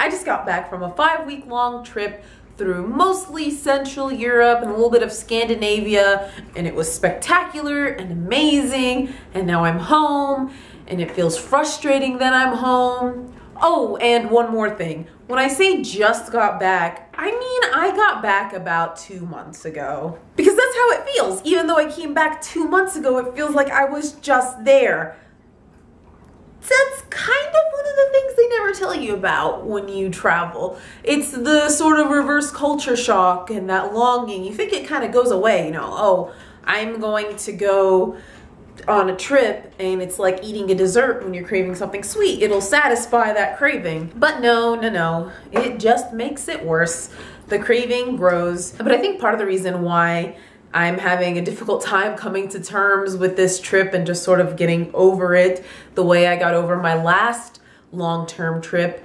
I just got back from a 5-week-long trip through mostly Central Europe and a little bit of Scandinavia, and it was spectacular and amazing, and now I'm home, and it feels frustrating that I'm home. Oh, and one more thing. When I say just got back, I mean I got back about 2 months ago. Because that's how it feels. Even though I came back 2 months ago, it feels like I was just there. That's kind of one of the things they never tell you about when you travel. It's the sort of reverse culture shock and that longing. You think it kind of goes away, you know, oh, I'm going to go on a trip and it's like eating a dessert when you're craving something sweet. It'll satisfy that craving. But no, it just makes it worse. The craving grows. But I think part of the reason why I'm having a difficult time coming to terms with this trip and just sort of getting over it the way I got over my last long-term trip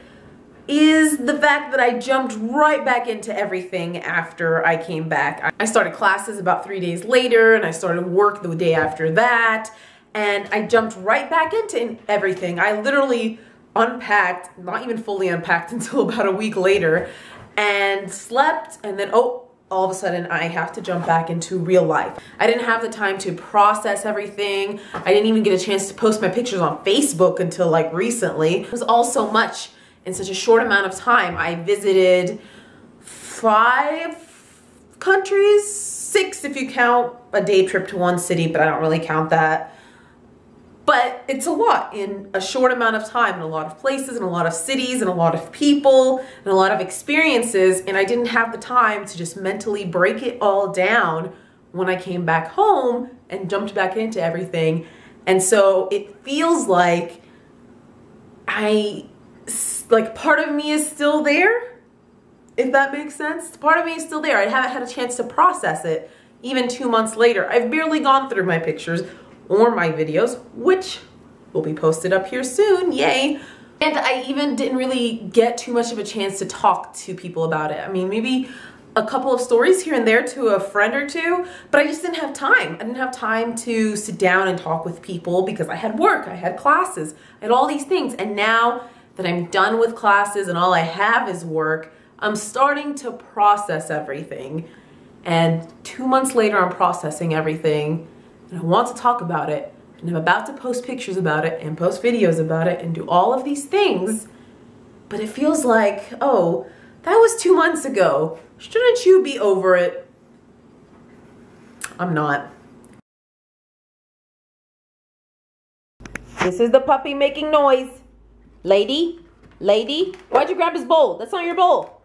is the fact that I jumped right back into everything after I came back. I started classes about 3 days later, and I started work the day after that, and I jumped right back into everything. I literally unpacked, not even fully unpacked until about a week later, and slept, and then all of a sudden I have to jump back into real life. I didn't have the time to process everything. I didn't even get a chance to post my pictures on Facebook until like recently. It was all so much in such a short amount of time. I visited 5 countries, 6 if you count a day trip to one city, but I don't really count that. But it's a lot in a short amount of time, in a lot of places, in a lot of cities, and a lot of people, and a lot of experiences, and I didn't have the time to just mentally break it all down when I came back home and jumped back into everything. And so it feels like part of me is still there, if that makes sense. Part of me is still there. I haven't had a chance to process it even 2 months later. I've barely gone through my pictures or my videos, which will be posted up here soon, yay. And I even didn't really get too much of a chance to talk to people about it. I mean, maybe a couple of stories here and there to a friend or two, but I just didn't have time. I didn't have time to sit down and talk with people because I had work, I had classes, I had all these things. And now that I'm done with classes and all I have is work, I'm starting to process everything. And 2 months later, I'm processing everything. And I want to talk about it, and I'm about to post pictures about it and post videos about it and do all of these things, but it feels like, oh, that was 2 months ago. Shouldn't you be over it? I'm not. This is the puppy making noise. Lady, why'd you grab his bowl? That's not your bowl.